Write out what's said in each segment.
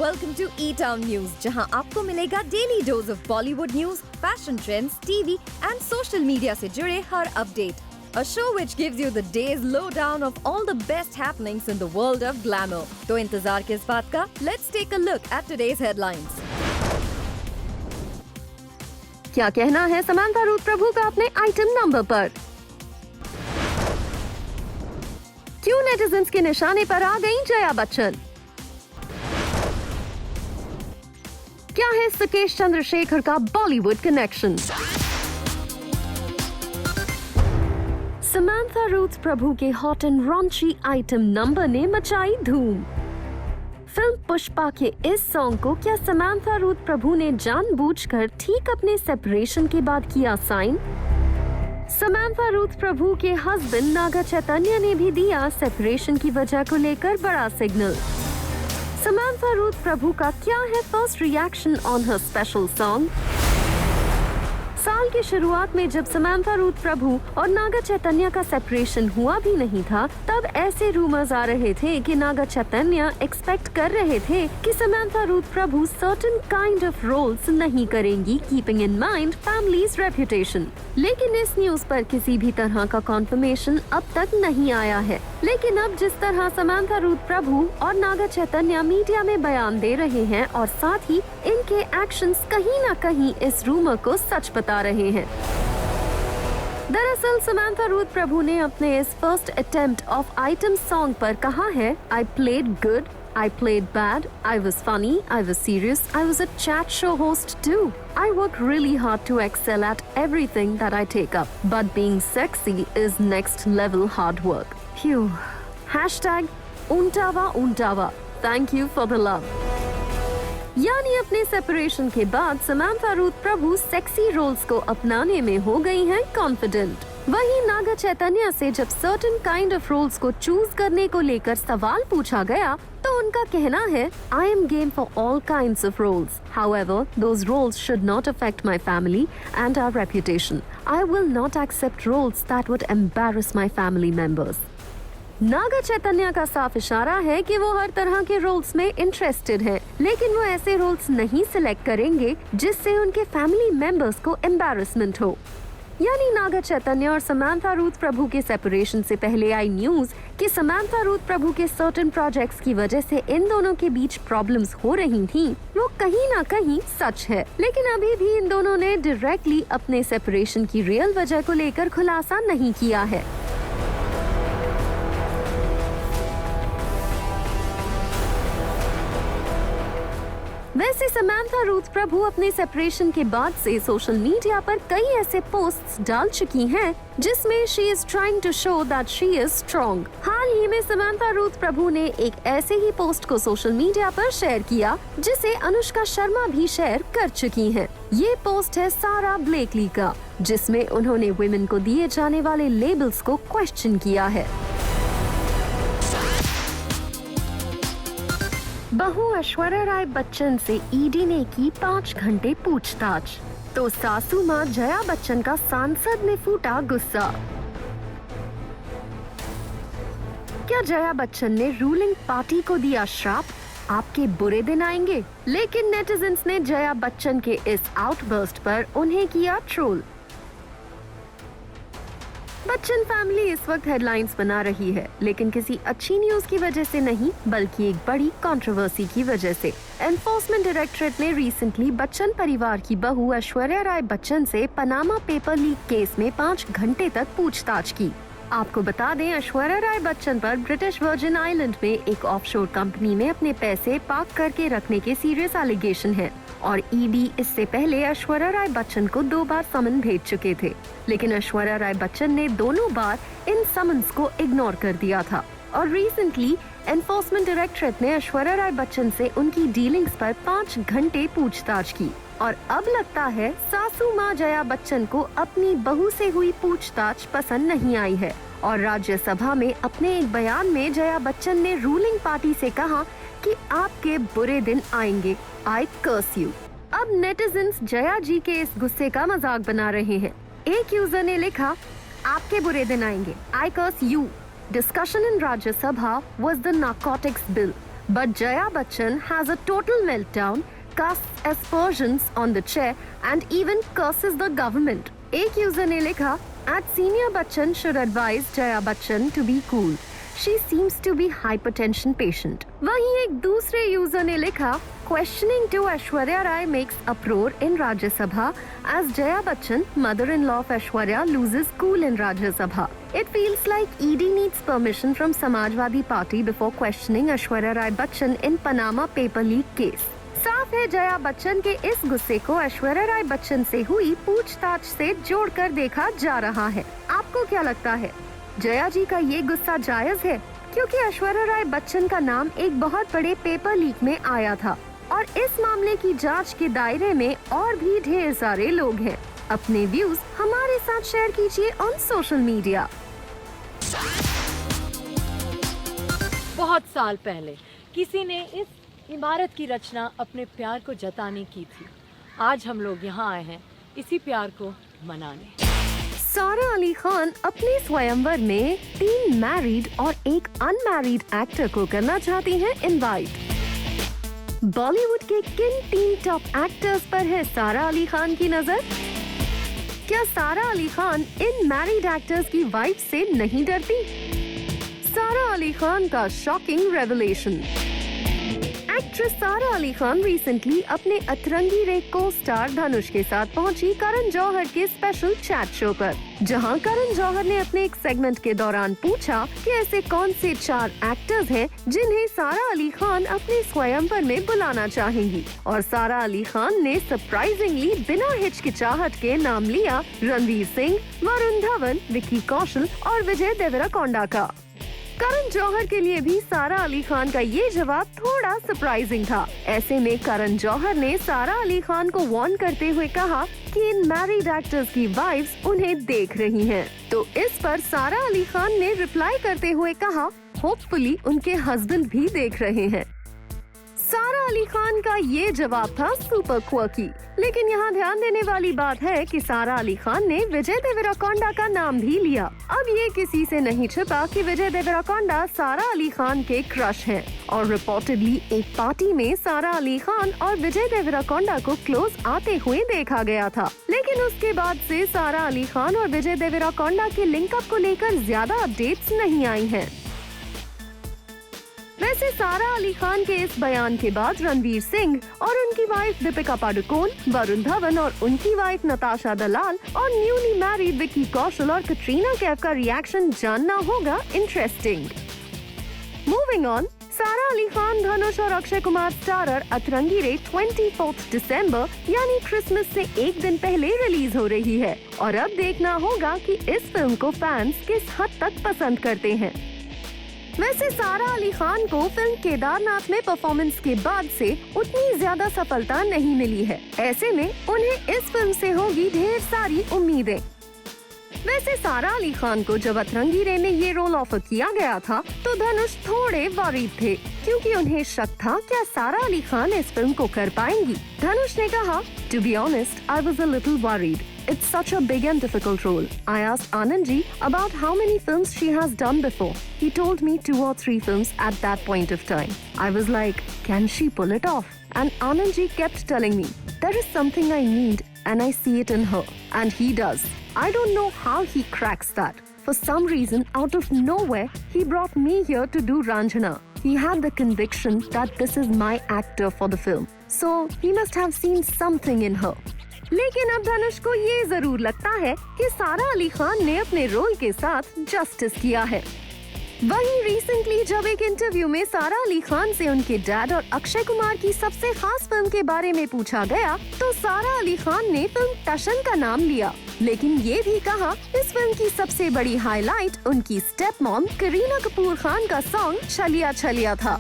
welcome to E-Town News, जहां आपको मिलेगा daily dose of Bollywood news, fashion trends, TV and social media से जुड़े हर update. A show which gives you the day's lowdown of all the best happenings in the world of glamour. तो इंतजार किस बात का? Let's take a look at today's headlines. क्या कहना है समांथा रूथ प्रभु का अपने आइटम नंबर पर? क्यों नेटिजन्स के निशाने पर आ गईं जया बच्चन? क्या है सुकेश चंद्रशेखर का बॉलीवुड कनेक्शन? समांथा रूथ प्रभु के hot and raunchy item number ने मचाई धूम. फिल्म पुष्पा के इस सॉन्ग को क्या समांथा रूथ प्रभु ने जानबूझकर ठीक अपने सेपरेशन के बाद किया साइन? समांथा रूथ प्रभु के हस्बैंड नागा चैतन्य ने भी दिया सेपरेशन की वजह को लेकर बड़ा सिग्नल. समांथा रूथ प्रभु का क्या है first reaction on her special song? साल की शुरुआत में जब समांथा रूथ प्रभु और नागा चैतन्य का सेपरेशन हुआ भी नहीं था, तब ऐसे रूमर्स आ रहे थे कि नागा चैतन्य एक्सपेक्ट कर रहे थे कि Samantha Ruth Prabhu certain kind of roles नहीं करेंगी, keeping in mind families reputation. लेकिन इस न्यूज पर किसी भी तरह का कॉन्फर्मेशन अब तक नहीं आया है. लेकिन अब जिस तरह समांथा रूथ प्रभु और नागा चैतन्य मीडिया में बयान दे रहे हैं और साथ ही इनके एक्शंस कहीं न कहीं इस रूमर को सच बता रहे हैं. दरअसल समांथा रूथ प्रभु ने अपने इस first attempt of item song पर कहा है, I played good, I played bad, I was funny, I was serious, I was a chat show host too. I work really hard to excel at everything that I take up. But being sexy is next level hard work. Phew. Hashtag Untawa Untawa. Thank you for the love. यानी अपने separation के बाद Samantha Ruth प्रभु sexy roles को अपनाने में हो गई हैं कॉन्फिडेंट. वहीं नागा चैतन्य से जब सर्टेन काइंड ऑफ रोल्स को चूज करने को लेकर सवाल पूछा गया, तो उनका कहना है, I am game for all kinds of roles. However, those roles should not affect my family and our reputation. I will not accept roles that would embarrass my family members. Naga Chaitanya का साफ इशारा है कि वो हर तरह के रोल्स में interested हैं, लेकिन वो ऐसे रोल्स नहीं सिलेक्ट करेंगे जिससे उनके फैमिली मेंबर्स को एम्बैरेसमेंट हो. यानी नागा चैतन्य और समांथा रूथ प्रभु के सेपरेशन से पहले आई न्यूज कि समांथा रूथ प्रभु के सर्टेन प्रोजेक्ट्स की वजह से इन दोनों के बीच प्रॉब्लम्स हो रही थीं, वो कहीं ना कहीं सच है. लेकिन अभी भी इन दोनों ने डायरेक्टली अपने सेपरेशन की रियल वजह को लेकर खुलासा नहीं किया है. वैसे समांथा रूथ प्रभु अपने सेपरेशन के बाद से सोशल मीडिया पर कई ऐसे पोस्ट्स डाल चुकी हैं जिसमें she is trying to show that she is strong. हाल ही में समांथा रूथ प्रभु ने एक ऐसे ही पोस्ट को सोशल मीडिया पर शेयर किया जिसे अनुष्का शर्मा भी शेयर कर चुकी हैं. ये पोस्ट है सारा ब्लेकली का, जिसमें उन्होंने वुमेन को दिए जाने वाले लेबल्स को क्वेश्चन किया है. बहू ऐश्वर्या राय बच्चन से ईडी ने की 5 घंटे पूछताछ, तो सासू मां जया बच्चन का सांसद में फूटा गुस्सा. क्या जया बच्चन ने रूलिंग पार्टी को दिया श्राप? आपके बुरे दिन आएंगे. लेकिन नेटिजन्स ने जया बच्चन के इस आउटबर्स्ट पर उन्हें किया ट्रोल. बच्चन फैमिली इस वक्त हेडलाइंस बना रही है, लेकिन किसी अच्छी न्यूज की वजह से नहीं, बल्कि एक बड़ी कंट्रोवर्सी की वजह से. एनफोर्समेंट डायरेक्टरेट ने रिसेंटली बच्चन परिवार की बहू ऐश्वर्या राय बच्चन से पनामा पेपर लीक केस में 5 घंटे तक पूछताछ की. आपको बता दें, ऐश्वर्या राय बच्चन पर ब्रिटिश वर्जिन आइलैंड में एक ऑफशोर कंपनी में अपने पैसे पार्क करके रखने के सीरियस एलिगेशन है और ईडी इससे पहले ऐश्वर्या राय बच्चन को 2 बार समन भेज चुके थे. लेकिन ऐश्वर्या राय बच्चन ने दोनों बार इन समन्स को इग्नोर कर दिया था और रिसेंटली एनफोर्समेंट डायरेक्टरेट ने ऐश्वर्या राय बच्चन से उनकी डीलिंग्स पर 5 घंटे पूछताछ की. और अब लगता है सासू मां जया बच्चन को अपनी बहू से हुई पूछताछ पसंद नहीं आई है और राज्यसभा में अपने एक बयान में जया बच्चन ने रूलिंग पार्टी से कहा कि आपके बुरे दिन आएंगे, I curse you. अब नेटिजन्स जया जी के इस गुस्से का मजाक बना रहे हैं. एक यूजर ने लिखा, आपके बुरे दिन आएंगे, I curse you. Discussion in Rajya Sabha was the narcotics bill. But Jaya Bachchan has a total meltdown, casts aspersions on the chair and even curses the government. एक यूजर ने लिखा, "At senior Bachchan should advise Jaya Bachchan to be cool. She seems to be hypertension patient." वहीं एक दूसरे user ने लिखा, "Questioning to Aishwarya Rai makes uproar in Rajya Sabha as Jaya Bachchan, mother-in-law of Aishwarya, loses cool in Rajya Sabha. It feels like ED needs permission from Samajwadi Party before questioning Aishwarya Rai Bachchan in Panama paper leak case." साफ है जया बच्चन के इस गुस्से को ऐश्वर्या राय बच्चन से हुई पूछताछ से जोड़कर देखा जा रहा है। आपको क्या लगता है, जया जी का ये गुस्सा जायज है? क्योंकि ऐश्वर्या राय बच्चन का नाम एक बहुत बड़े पेपर लीक में आया था और इस मामले की जांच के दायरे में और भी ढेर सारे लोग हैं। अपने व्यूज हमारे साथ शेयर कीजिए ऑन सोशल मीडिया। बहुत साल पहले किसी ने इस इमारत की रचना अपने प्यार को जताने की थी। आज हम लोग यहाँ आए हैं इसी प्यार को मनाने। सारा अली खान अपने स्वयंवर में 3 मैरिड और एक अनमैरिड एक्टर को करना चाहती हैं इनवाइट। बॉलीवुड के किन 3 टॉप एक्टर्स पर है सारा अली खान की नजर? क्या सारा अली खान इन मैरिड एक्टर्स की वाइफ से नहीं डरती? सारा अली खान का शॉकिंग रेवलेशन। एक्ट्रेस सारा अली खान रिसेंटली अपने अतरंगी रे को स्टार धनुष के साथ पहुंची करण जौहर के स्पेशल चैट शो पर, जहां करण जौहर ने अपने एक सेगमेंट के दौरान पूछा कि ऐसे कौन से 4 एक्टर्स हैं जिन्हें सारा अली खान अपने स्वयंवर में बुलाना चाहेंगी, और सारा अली खान ने सरप्राइजिंगली बिना हिचकिचाहट के नाम लिया रणवीर सिंह, वरुण धवन, विक्की कौशल और विजय देवरकोंडा का। करण जौहर के लिए भी सारा अली खान का ये जवाब थोड़ा सरप्राइजिंग था। ऐसे में करण जौहर ने सारा अली खान को वार्न करते हुए कहा कि इन मैरिड एक्टर्स की वाइफ्स उन्हें देख रही हैं। तो इस पर सारा अली खान ने रिप्लाई करते हुए कहा, होपफुली उनके हस्बैंड भी देख रहे हैं। सारा अली खान का ये जवाब था सुपर क्वर्की, लेकिन यहाँ ध्यान देने वाली बात है कि सारा अली खान ने विजय देवरकोंडा का नाम भी लिया। अब ये किसी से नहीं छिपा कि विजय देवरकोंडा सारा अली खान के क्रश हैं और रिपोर्टेडली एक पार्टी में सारा अली खान और विजय देवरकोंडा को क्लोज आते हुए देखा गया था। लेकिन उसके बाद से सारा अली खान और विजय देवरकोंडा के लिंकअप को लेकर ज्यादा अपडेट्स नहीं आई हैं। वैसे सारा अली खान के इस बयान के बाद रणवीर सिंह और उनकी वाइफ दीपिका पादुकोण, वरुण धवन और उनकी वाइफ नताशा दलाल और न्यूली मैरिड विक्की कौशल और कटरीना कैफ का रिएक्शन जानना होगा इंटरेस्टिंग। मूविंग ऑन, सारा अली खान, धनुष और अक्षय कुमार स्टारर अतरंगी रे 24 दिसंबर यानी क्रिसमस से एक दिन पहले रिलीज हो रही है और अब देखना होगा कि इस फिल्म को फैंस किस हद तक पसंद करते हैं। वैसे सारा अली खान को फिल्म केदारनाथ में परफॉर्मेंस के बाद से उतनी ज्यादा सफलता नहीं मिली है। ऐसे में उन्हें इस फिल्म से होगी ढेर सारी उम्मीदें। वैसे सारा अली खान को जब अतरंगी रे में ये रोल ऑफर किया गया था तो धनुष थोड़े वरीड थे, क्योंकि उन्हें शक था क्या सारा अली खान इस फिल्म को कर पाएंगी। धनुष ने कहा, "To be honest, I was a little worried. It's such a big and difficult role. I asked Anand ji about how many films she has done before. He told me 2 or 3 films at that point of time. I was like, can she pull it off? And Anand ji kept telling me, there is something I need and I see it in her. And he does. I don't know how he cracks that. For some reason, out of nowhere, he brought me here to do Ranjana. He had the conviction that this is my actor for the film. So, he must have seen something in her. लेकिन अब धनुष को ये जरूर लगता है कि सारा अली खान ने अपने रोल के साथ जस्टिस किया है। वहीं रिसेंटली जब एक इंटरव्यू में सारा अली खान से उनके डैड और अक्षय कुमार की सबसे खास फिल्म के बारे में पूछा गया तो सारा अली खान ने फिल्म टशन का नाम लिया, लेकिन ये भी कहा इस फिल्म की सबसे बड़ी हाईलाइट उनकी स्टेप मॉम करीना कपूर खान का सॉन्ग छलिया छलिया था।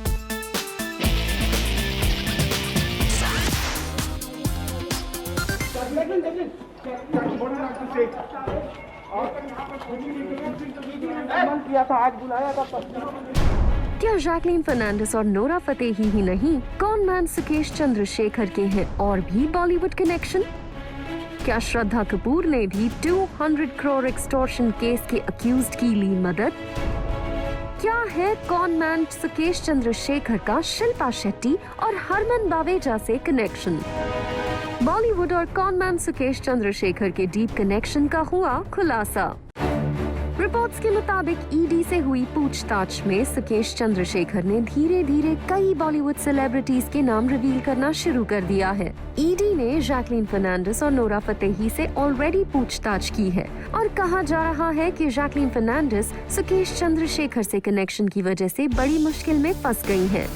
क्या जैकलीन फर्नांडिस और नोरा फतेही ही नहीं, कौन मैन सुकेश चंद्रशेखर के हैं और भी बॉलीवुड कनेक्शन? क्या श्रद्धा कपूर ने भी 200 करोड़ एक्सटॉर्शन केस के अक्यूज्ड की ली मदद? क्या है कॉन मैन सुकेश चंद्रशेखर का शिल्पा शेट्टी और हरमन बावेजा से कनेक्शन? बॉलीवुड और कॉन मैन सुकेश चंद्रशेखर के डीप कनेक्शन का हुआ खुलासा। रिपोर्ट्स के मुताबिक ईडी से हुई पूछताछ में सुकेश चंद्रशेखर ने धीरे धीरे कई बॉलीवुड सेलिब्रिटीज के नाम रिवील करना शुरू कर दिया है। ईडी ने जैकलीन फर्नांडिस और नोरा फतेही से ऑलरेडी पूछताछ की है और कहा जा रहा है कि जैकलीन फर्नांडिस सुकेश चंद्रशेखर से कनेक्शन की वजह से बड़ी मुश्किल में फंस गई हैं।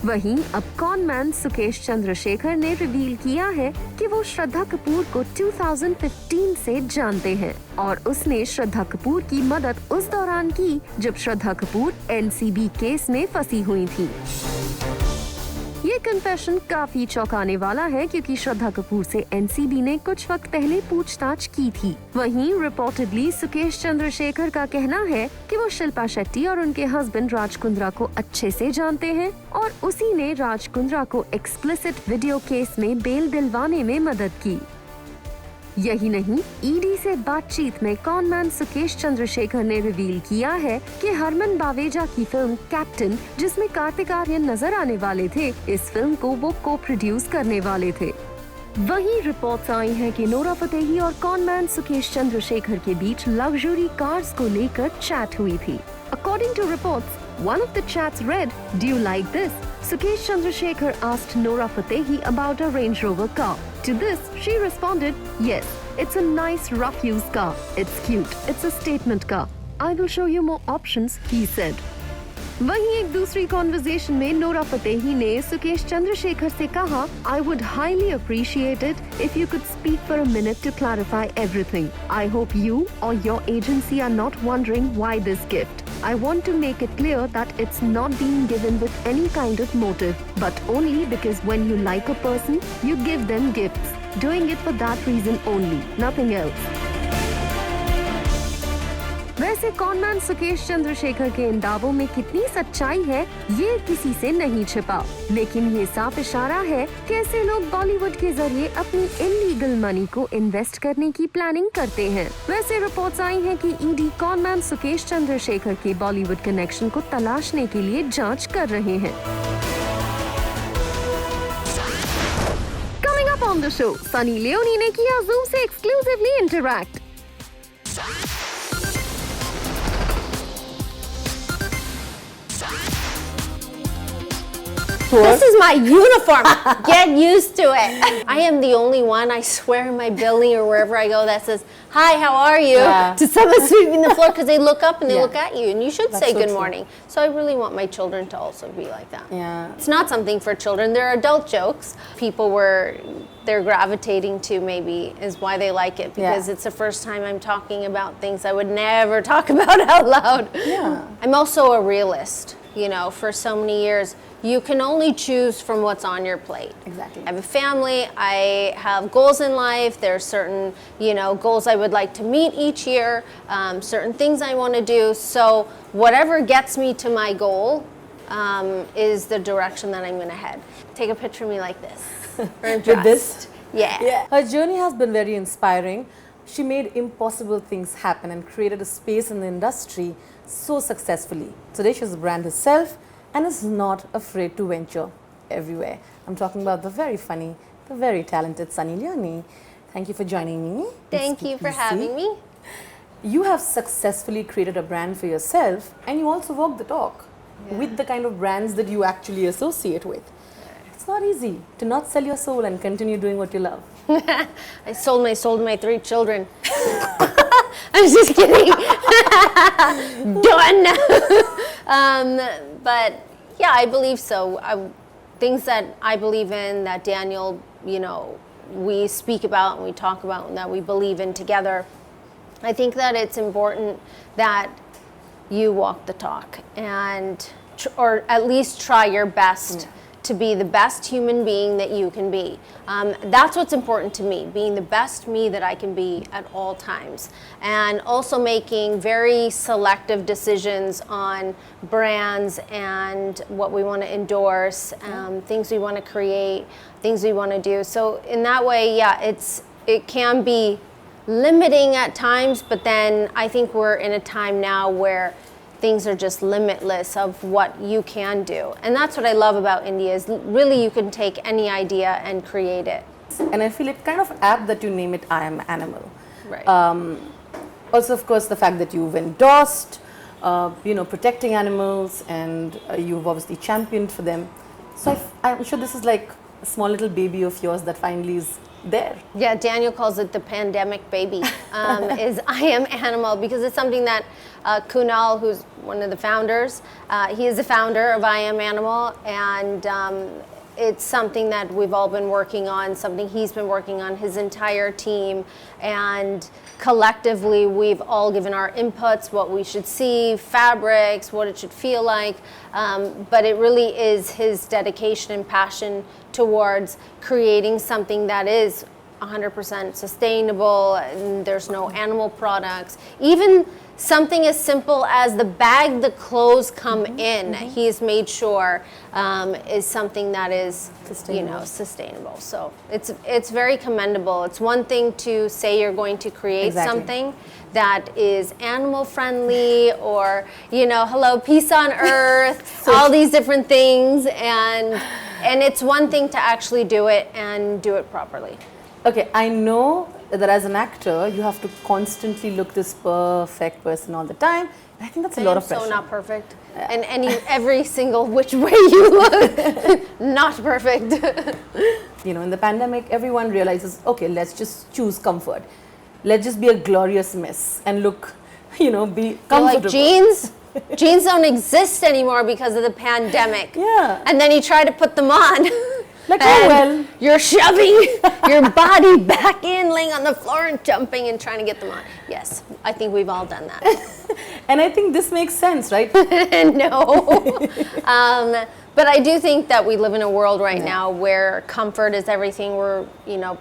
वहीं अब कॉन मैन सुकेश चंद्रशेखर ने रिवील किया है कि वो श्रद्धा कपूर को 2015 से जानते हैं और उसने श्रद्धा कपूर की मदद उस दौरान की जब श्रद्धा कपूर एनसीबी केस में फंसी हुई थी। ये कन्फेशन काफी चौंकाने वाला है क्योंकि श्रद्धा कपूर से एनसीबी ने कुछ वक्त पहले पूछताछ की थी। वहीं रिपोर्टेडली सुकेश चंद्रशेखर का कहना है कि वो शिल्पा शेट्टी और उनके हस्बैंड राज कुंद्रा को अच्छे से जानते हैं और उसी ने राज कुंद्रा को एक्सप्लिसिट वीडियो केस में बेल दिलवाने में मदद की। यही नहीं, ईडी से बातचीत में कॉन मैन सुकेश चंद्रशेखर ने रिवील किया है कि हरमन बावेजा की फिल्म कैप्टन, जिसमें कार्तिक आर्यन नजर आने वाले थे, इस फिल्म को वो को प्रोड्यूस करने वाले थे। वहीं रिपोर्ट्स आई हैं कि नोरा फतेही और कॉन मैन सुकेश चंद्रशेखर के बीच लग्जरी कार्स को लेकर चैट हुई थी। According to reports, one of the chats read, "Do you like this?" Sukesh Chandrasekhar asked Nora Fatehi about a Range Rover car. To this, she responded, "Yes, it's a nice rough-used car. It's cute. It's a statement car. I will show you more options," he said. वहीं एक दूसरी conversation में Nora Fatehi ने सुकेश चंद्रशेखर से कहा, "I would highly appreciate it if you could speak for a minute to clarify everything. I hope you or your agency are not wondering why this gift. I want to make it clear that it's not being given with any kind of motive, but only because when you like a person, you give them gifts. Doing it for that reason only, nothing else." वैसे cone man Sukesh Chandrashekhar के इन दावों में कितनी सच्चाई है, ये किसी से नहीं छिपा, लेकिन ये साफ इशारा है कि ऐसे लोग बॉलीवुड के जरिए अपनी इलीगल मनी को इन्वेस्ट करने की प्लानिंग करते हैं। वैसे रिपोर्ट्स आई हैं कि ED cone man Sukesh Chandrashekhar के बॉलीवुड कनेक्शन को तलाशने के लिए जांच कर रहे हैं। Coming up on the show, Sunny Leone ने किया जूम से exclusively interact. This is my uniform. Get used to it. I am the only one, I swear, in my building or wherever I go that says, "Hi, how are you?" To someone sweeping the floor because they look up and they look at you, and you should say good morning. So I really want my children to also be like that. Yeah. It's not something for children. There are adult jokes. People they're gravitating to maybe is why they like it because it's the first time I'm talking about things I would never talk about out loud. Yeah. I'm also a realist. For so many years, you can only choose from what's on your plate. Exactly. I have a family. I have goals in life. There are certain, goals I would like to meet each year. Certain things I want to do. So whatever gets me to my goal is the direction that I'm going to head. Take a picture of me like this. With this? Yeah. Her journey has been very inspiring. She made impossible things happen and created a space in the industry so successfully. Today she's a brand herself and is not afraid to venture everywhere. I'm talking about the very funny, the very talented Sunny Leone. Thank you for joining me. Thank you for having me. You have successfully created a brand for yourself and you also walk the talk with the kind of brands that you actually associate with. It's not easy to not sell your soul and continue doing what you love. I sold my soul to my 3 children. I'm just kidding. Done. But yeah, I believe so. Things that I believe in, that Daniel, we speak about and we talk about and that we believe in together. I think that it's important that you walk the talk and, or at least try your best to be the best human being that you can be. That's what's important to me, being the best me that I can be at all times. And also making very selective decisions on brands and what we want to endorse, things we want to create, things we want to do. So in that way, it can be limiting at times, but then I think we're in a time now where things are just limitless of what you can do. And that's what I love about India is really you can take any idea and create it. And I feel it kind of apt that you name it I Am Animal. Right. Also, of course, the fact that you've endorsed, protecting animals, and you've obviously championed for them. So I'm sure this is like a small little baby of yours that finally is there. Yeah, Daniel calls it the pandemic baby, is I Am Animal, because it's something that Kunal, who's one of the founders, he is the founder of I Am Animal, and it's something that we've all been working on, something he's been working on, his entire team, and collectively we've all given our inputs, what we should see, fabrics, what it should feel like, but it really is his dedication and passion towards creating something that is 100% sustainable, and there's no animal products. Even something as simple as the bag the clothes come in, he's made sure is something that is sustainable. So it's very commendable. It's one thing to say you're going to create something that is animal friendly, or hello, peace on earth, all these different things, and it's one thing to actually do it and do it properly. Okay, I know that as an actor, you have to constantly look this perfect person all the time. I think that's a lot of pressure. So not perfect. And every single which way you look, not perfect. In the pandemic, everyone realizes, okay, let's just choose comfort. Let's just be a glorious mess and look, be comfortable. Like jeans? Jeans don't exist anymore because of the pandemic. Yeah. And then you try to put them on. Like, oh well. You're shoving your body back in, laying on the floor and jumping and trying to get them on. Yes, I think we've all done that. And I think this makes sense, right? No. But I do think that we live in a world right now where comfort is everything. We're,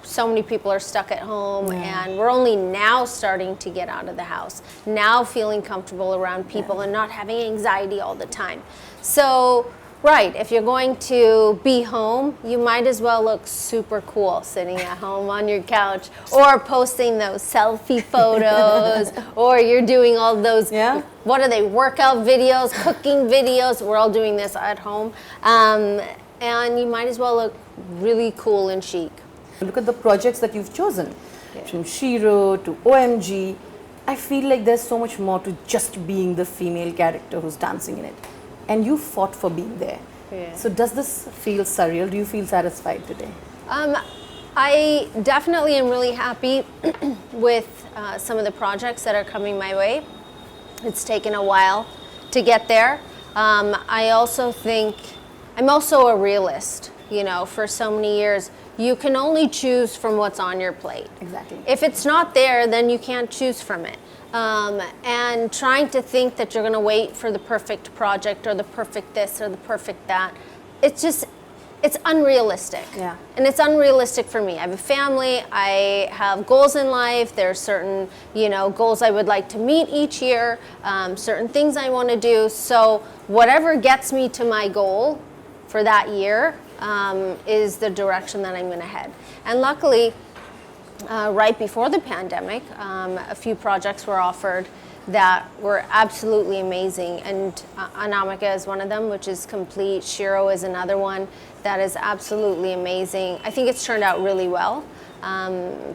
so many people are stuck at home, and we're only now starting to get out of the house, now feeling comfortable around people and not having anxiety all the time. So, right, if you're going to be home, you might as well look super cool sitting at home on your couch, or posting those selfie photos, or you're doing all those, what are they, workout videos, cooking videos. We're all doing this at home. And you might as well look really cool and chic. Look at the projects that you've chosen, from Shiro to OMG. I feel like there's so much more to just being the female character who's dancing in it. And you fought for being there. Yeah. So does this feel surreal? Do you feel satisfied today? I definitely am really happy with some of the projects that are coming my way. It's taken a while to get there. I also think, I'm also a realist. For so many years, you can only choose from what's on your plate. Exactly. If it's not there, then you can't choose from it. And trying to think that you're going to wait for the perfect project or the perfect this or the perfect that, it's unrealistic. Yeah. And it's unrealistic for me. I have a family, I have goals in life, there are certain, goals I would like to meet each year, certain things I want to do. So whatever gets me to my goal for that year is the direction that I'm going to head. And luckily, right before the pandemic, a few projects were offered that were absolutely amazing, and Anamika is one of them, which is complete. Shiro is another one that is absolutely amazing. I think it's turned out really well.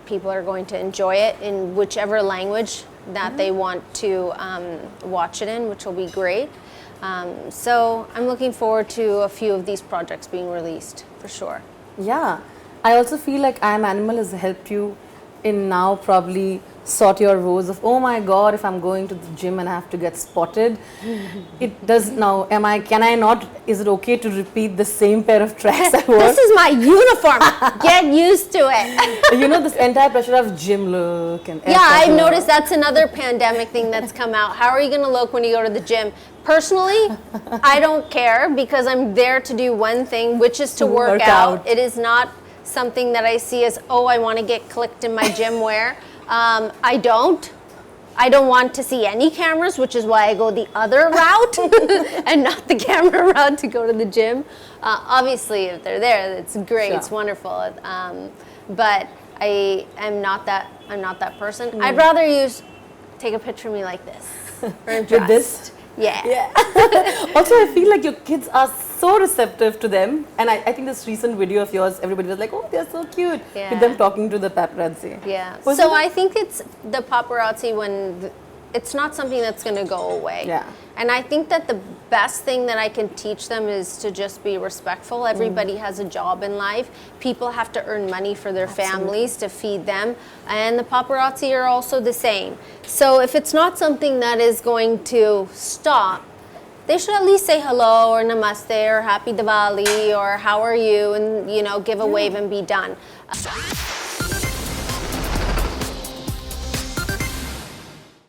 People are going to enjoy it in whichever language that they want to watch it in, which will be great. So I'm looking forward to a few of these projects being released, for sure. Yeah. I also feel like I Am Animal has helped you in now probably sort your rows of, oh my God, if I'm going to the gym and I have to get spotted, it does now, can I not, is it okay to repeat the same pair of tracks I wore? This is my uniform, get used to it. This entire pressure of gym look and yeah, I've noticed that's another pandemic thing that's come out. How are you going to look when you go to the gym? Personally, I don't care, because I'm there to do one thing, which is to work out. It is not something that I see as, oh, I want to get clicked in my gym wear. I don't want to see any cameras, which is why I go the other route and not the camera route to go to the gym. Obviously, if they're there, it's great, it's wonderful. But I'm not that person. I'd rather take a picture of me like this. With this? Yeah. Also, I feel like your kids are so receptive to them, and I think this recent video of yours, everybody was like, "Oh, they're so cute," Yeah. with them talking to the paparazzi. Yeah. Wasn't So it- I think it's the paparazzi it's not something that's going to go away. Yeah. And I think that the best thing that I can teach them is to just be respectful. Everybody has a job in life. People have to earn money for their families to feed them. And the paparazzi are also the same. So if it's not something that is going to stop, they should at least say hello or namaste or happy Diwali or how are you and, give a wave and be done.